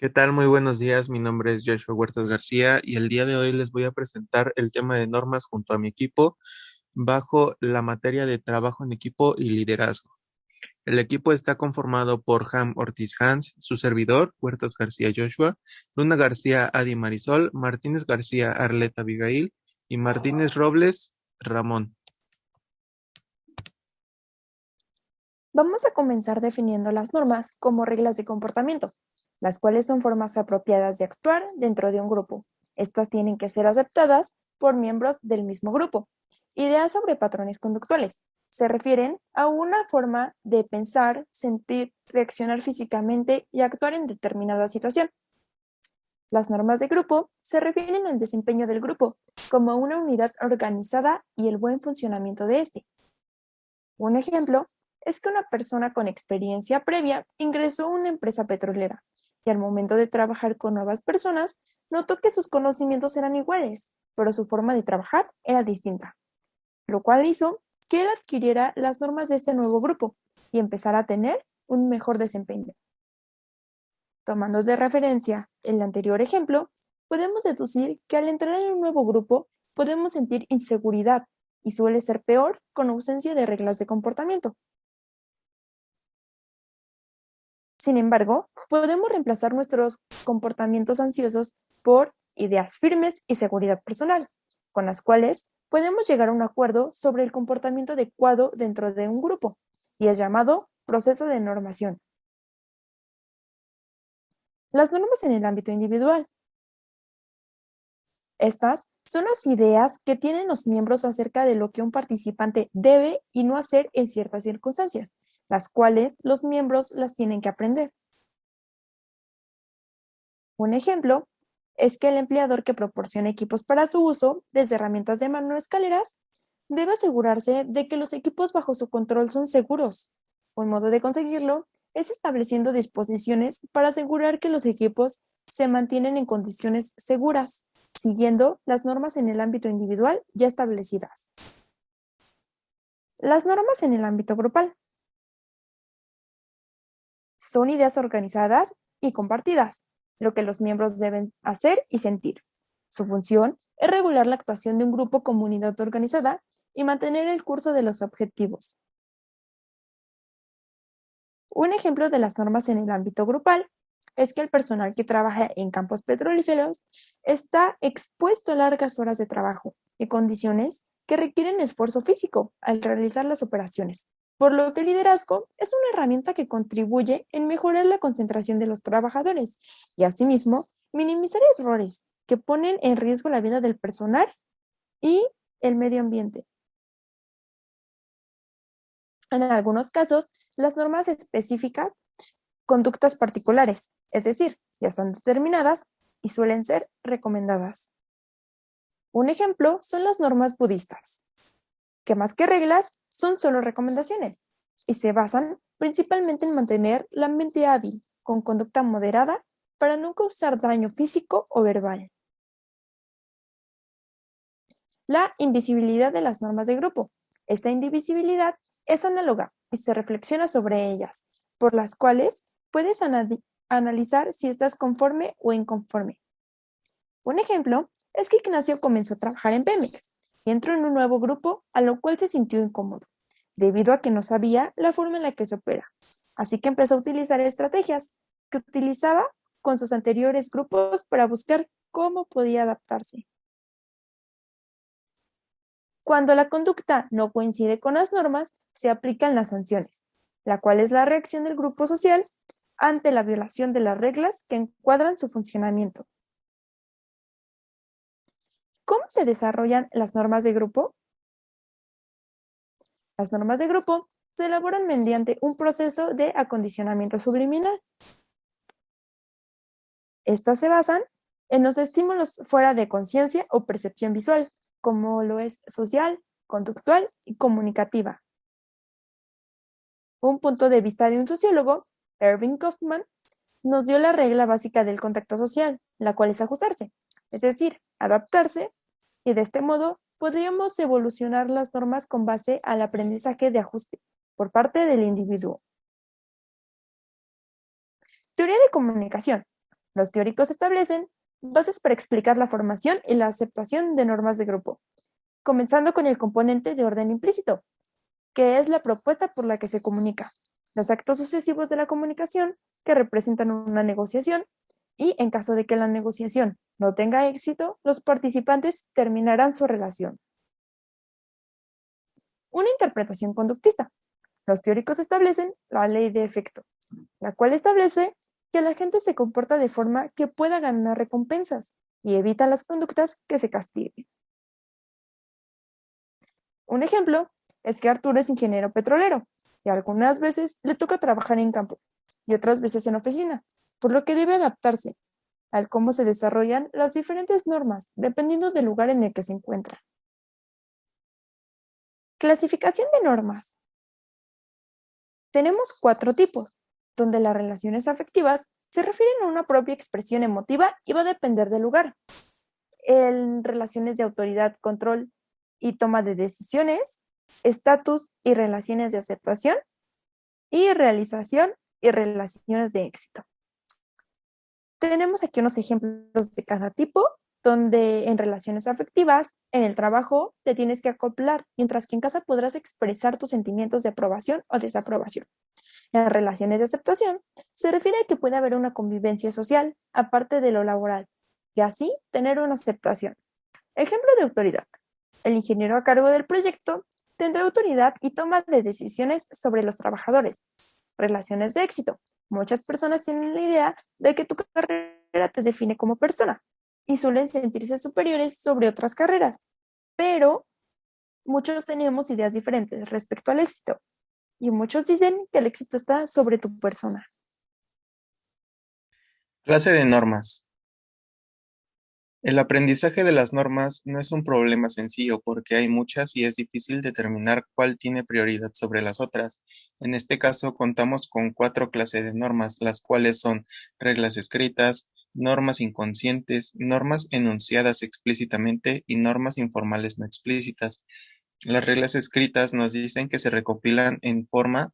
¿Qué tal? Muy buenos días. Mi nombre es Joshua Huertas García y el día de hoy les voy a presentar el tema de normas junto a mi equipo bajo la materia de trabajo en equipo y liderazgo. El equipo está conformado por Ham Ortiz Hans, su servidor, Huertas García Joshua, Luna García Adi Marisol, Martínez García Arleta Abigail y Martínez Robles Ramón. Vamos a comenzar definiendo las normas como reglas de comportamiento, las cuales son formas apropiadas de actuar dentro de un grupo. Estas tienen que ser aceptadas por miembros del mismo grupo. Ideas sobre patrones conductuales. Se refieren a una forma de pensar, sentir, reaccionar físicamente y actuar en determinada situación. Las normas de grupo se refieren al desempeño del grupo como una unidad organizada y el buen funcionamiento de éste. Un ejemplo es que una persona con experiencia previa ingresó a una empresa petrolera y al momento de trabajar con nuevas personas notó que sus conocimientos eran iguales, pero su forma de trabajar era distinta, lo cual hizo que él adquiriera las normas de este nuevo grupo y empezara a tener un mejor desempeño. Tomando de referencia el anterior ejemplo, podemos deducir que al entrar en un nuevo grupo podemos sentir inseguridad y suele ser peor con ausencia de reglas de comportamiento. Sin embargo, podemos reemplazar nuestros comportamientos ansiosos por ideas firmes y seguridad personal, con las cuales podemos llegar a un acuerdo sobre el comportamiento adecuado dentro de un grupo, y es llamado proceso de normación. Las normas en el ámbito individual. Estas son las ideas que tienen los miembros acerca de lo que un participante debe y no hacer en ciertas circunstancias, las cuales los miembros las tienen que aprender. Un ejemplo es que el empleador que proporciona equipos para su uso, desde herramientas de mano a escaleras, debe asegurarse de que los equipos bajo su control son seguros. Un modo de conseguirlo es estableciendo disposiciones para asegurar que los equipos se mantienen en condiciones seguras, siguiendo las normas en el ámbito individual ya establecidas. Las normas en el ámbito grupal son ideas organizadas y compartidas, lo que los miembros deben hacer y sentir. Su función es regular la actuación de un grupo como unidad organizada y mantener el curso de los objetivos. Un ejemplo de las normas en el ámbito grupal es que el personal que trabaja en campos petrolíferos está expuesto a largas horas de trabajo y condiciones que requieren esfuerzo físico al realizar las operaciones, por lo que el liderazgo es una herramienta que contribuye en mejorar la concentración de los trabajadores y asimismo minimizar errores que ponen en riesgo la vida del personal y el medio ambiente. En algunos casos, las normas especifican conductas particulares, es decir, ya están determinadas y suelen ser recomendadas. Un ejemplo son las normas budistas, que más que reglas son solo recomendaciones y se basan principalmente en mantener la mente hábil, con conducta moderada para no causar daño físico o verbal. La invisibilidad de las normas de grupo. Esta indivisibilidad es análoga y se reflexiona sobre ellas, por las cuales puedes analizar si estás conforme o inconforme. Un ejemplo es que Ignacio comenzó a trabajar en Pemex y entró en un nuevo grupo, a lo cual se sintió incómodo, debido a que no sabía la forma en la que se opera. Así que empezó a utilizar estrategias que utilizaba con sus anteriores grupos para buscar cómo podía adaptarse. Cuando la conducta no coincide con las normas, se aplican las sanciones, la cual es la reacción del grupo social ante la violación de las reglas que encuadran su funcionamiento. ¿Cómo se desarrollan las normas de grupo? Las normas de grupo se elaboran mediante un proceso de acondicionamiento subliminal. Estas se basan en los estímulos fuera de conciencia o percepción visual, como lo es social, conductual y comunicativa. Un punto de vista de un sociólogo, Erving Goffman, nos dio la regla básica del contacto social, la cual es ajustarse, es decir, adaptarse, y de este modo podríamos evolucionar las normas con base al aprendizaje de ajuste por parte del individuo. Teoría de comunicación. Los teóricos establecen bases para explicar la formación y la aceptación de normas de grupo, comenzando con el componente de orden implícito, que es la propuesta por la que se comunica, los actos sucesivos de la comunicación que representan una negociación y, en caso de que la negociación no tenga éxito, los participantes terminarán su relación. Una interpretación conductista. Los teóricos establecen la ley de efecto, la cual establece que la gente se comporta de forma que pueda ganar recompensas y evita las conductas que se castiguen. Un ejemplo es que Arturo es ingeniero petrolero y algunas veces le toca trabajar en campo y otras veces en oficina, por lo que debe adaptarse al cómo se desarrollan las diferentes normas dependiendo del lugar en el que se encuentra. Clasificación de normas. Tenemos 4 tipos, donde las relaciones afectivas se refieren a una propia expresión emotiva y va a depender del lugar. En relaciones de autoridad, control y toma de decisiones, estatus y relaciones de aceptación, y realización y relaciones de éxito. Tenemos aquí unos ejemplos de cada tipo, donde en relaciones afectivas, en el trabajo, te tienes que acoplar, mientras que en casa podrás expresar tus sentimientos de aprobación o desaprobación. En relaciones de aceptación, se refiere a que puede haber una convivencia social, aparte de lo laboral, y así tener una aceptación. Ejemplo de autoridad. El ingeniero a cargo del proyecto tendrá autoridad y toma de decisiones sobre los trabajadores. Relaciones de éxito. Muchas personas tienen la idea de que tu carrera te define como persona y suelen sentirse superiores sobre otras carreras, pero muchos tenemos ideas diferentes respecto al éxito y muchos dicen que el éxito está sobre tu persona. Clase de normas. El aprendizaje de las normas no es un problema sencillo porque hay muchas y es difícil determinar cuál tiene prioridad sobre las otras. En este caso contamos con 4 clases de normas, las cuales son reglas escritas, normas inconscientes, normas enunciadas explícitamente y normas informales no explícitas. Las reglas escritas nos dicen que se recopilan en forma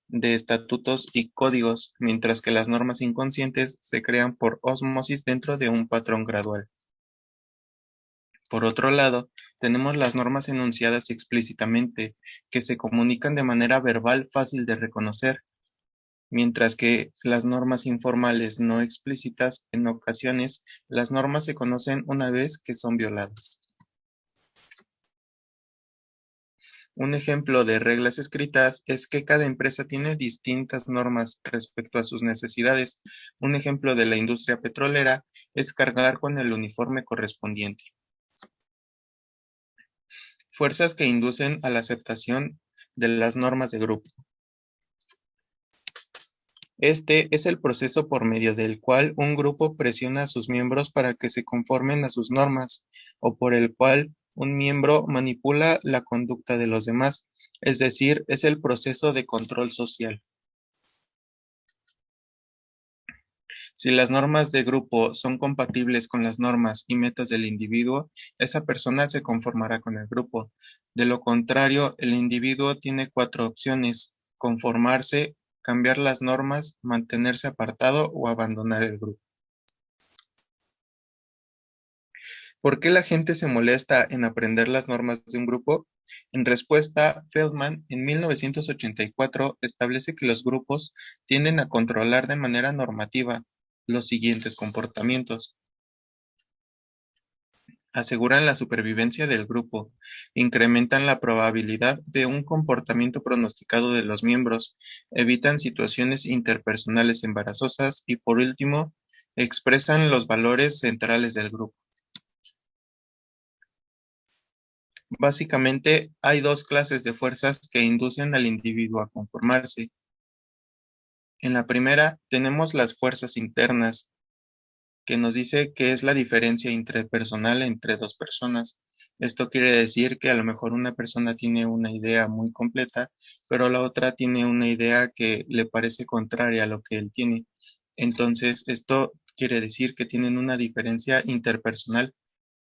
de estatutos y códigos, mientras que las normas inconscientes se crean por ósmosis dentro de un patrón gradual. Por otro lado, tenemos las normas enunciadas explícitamente, que se comunican de manera verbal fácil de reconocer, mientras que las normas informales no explícitas, en ocasiones, las normas se conocen una vez que son violadas. Un ejemplo de reglas escritas es que cada empresa tiene distintas normas respecto a sus necesidades. Un ejemplo de la industria petrolera es cargar con el uniforme correspondiente. Fuerzas que inducen a la aceptación de las normas de grupo. Este es el proceso por medio del cual un grupo presiona a sus miembros para que se conformen a sus normas, o por el cual un miembro manipula la conducta de los demás, es decir, es el proceso de control social. Si las normas de grupo son compatibles con las normas y metas del individuo, esa persona se conformará con el grupo. De lo contrario, el individuo tiene 4 opciones: conformarse, cambiar las normas, mantenerse apartado o abandonar el grupo. ¿Por qué la gente se molesta en aprender las normas de un grupo? En respuesta, Feldman en 1984 establece que los grupos tienden a controlar de manera normativa los siguientes comportamientos. Aseguran la supervivencia del grupo, incrementan la probabilidad de un comportamiento pronosticado de los miembros, evitan situaciones interpersonales embarazosas y, por último, expresan los valores centrales del grupo. Básicamente, hay 2 clases de fuerzas que inducen al individuo a conformarse. En la primera, tenemos las fuerzas internas, que nos dice qué es la diferencia interpersonal entre 2 personas. Esto quiere decir que a lo mejor una persona tiene una idea muy completa, pero la otra tiene una idea que le parece contraria a lo que él tiene. Entonces, esto quiere decir que tienen una diferencia interpersonal.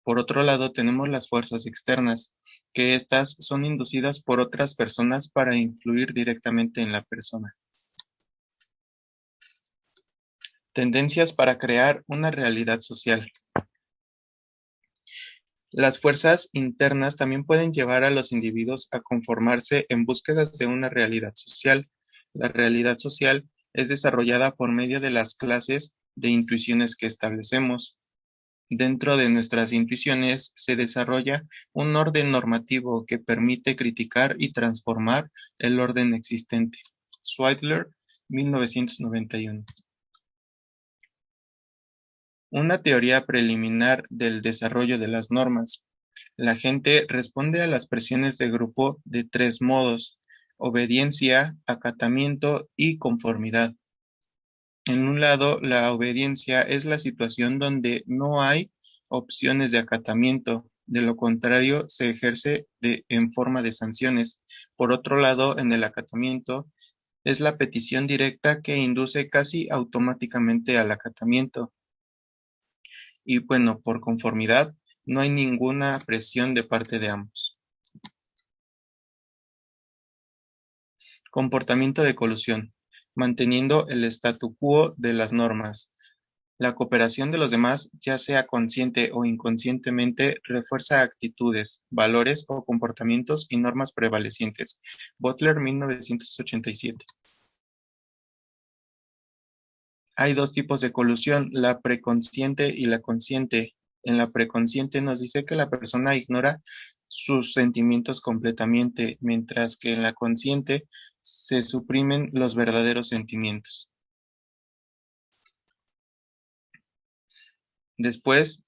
Por otro lado, tenemos las fuerzas externas, que estas son inducidas por otras personas para influir directamente en la persona. Tendencias para crear una realidad social. Las fuerzas internas también pueden llevar a los individuos a conformarse en búsquedas de una realidad social. La realidad social es desarrollada por medio de las clases de intuiciones que establecemos. Dentro de nuestras intuiciones se desarrolla un orden normativo que permite criticar y transformar el orden existente. Zweidler, 1991. Una teoría preliminar del desarrollo de las normas. La gente responde a las presiones de grupo de tres modos: obediencia, acatamiento y conformidad. En un lado, la obediencia es la situación donde no hay opciones de acatamiento, de lo contrario se ejerce en forma de sanciones. Por otro lado, en el acatamiento es la petición directa que induce casi automáticamente al acatamiento. Y bueno, por conformidad, no hay ninguna presión de parte de ambos. Comportamiento de colusión, manteniendo el statu quo de las normas. La cooperación de los demás, ya sea consciente o inconscientemente, refuerza actitudes, valores o comportamientos y normas prevalecientes. Butler, 1987. Hay dos tipos de colusión, la preconsciente y la consciente. En la preconsciente nos dice que la persona ignora sus sentimientos completamente, mientras que en la consciente se suprimen los verdaderos sentimientos. Después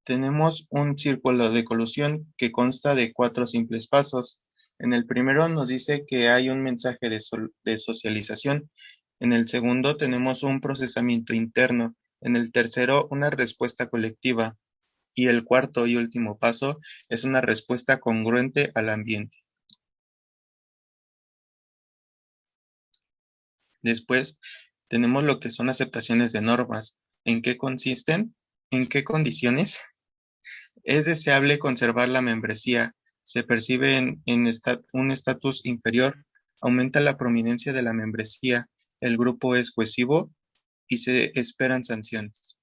tenemos un círculo de colusión que consta de 4 simples pasos. En el primero nos dice que hay un mensaje de socialización. En el segundo tenemos un procesamiento interno. En el tercero, una respuesta colectiva. Y el cuarto y último paso es una respuesta congruente al ambiente. Después tenemos lo que son aceptaciones de normas. ¿En qué consisten? ¿En qué condiciones? Es deseable conservar la membresía, se percibe un estatus inferior, aumenta la prominencia de la membresía, el grupo es cohesivo y se esperan sanciones.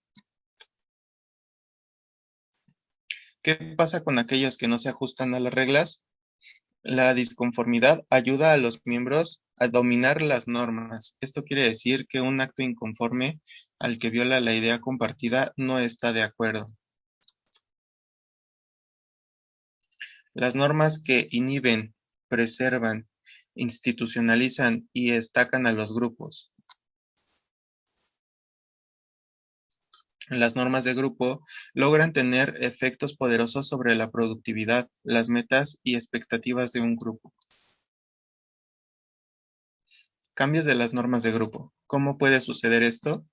¿Qué pasa con aquellos que no se ajustan a las reglas? La disconformidad ayuda a los miembros a dominar las normas. Esto quiere decir que un acto inconforme al que viola la idea compartida no está de acuerdo. Las normas que inhiben, preservan, institucionalizan y estacan a los grupos. Las normas de grupo logran tener efectos poderosos sobre la productividad, las metas y expectativas de un grupo. Cambios de las normas de grupo. ¿Cómo puede suceder esto?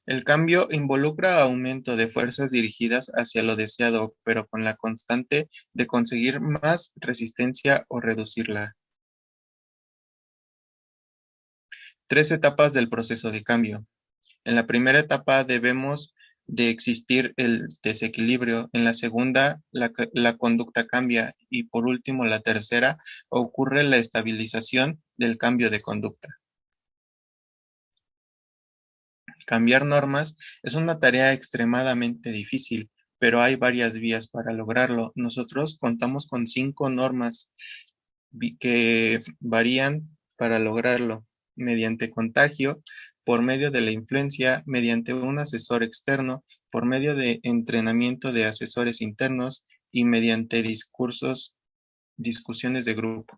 El cambio involucra aumento de fuerzas dirigidas hacia lo deseado, pero con la constante de conseguir más resistencia o reducirla. 3 etapas del proceso de cambio. En la primera etapa debemos de existir el desequilibrio, en la segunda la conducta cambia y por último la tercera ocurre la estabilización del cambio de conducta. Cambiar normas es una tarea extremadamente difícil, pero hay varias vías para lograrlo. Nosotros contamos con 5 normas que varían para lograrlo: mediante contagio, por medio de la influencia, mediante un asesor externo, por medio de entrenamiento de asesores internos y mediante discusiones de grupo.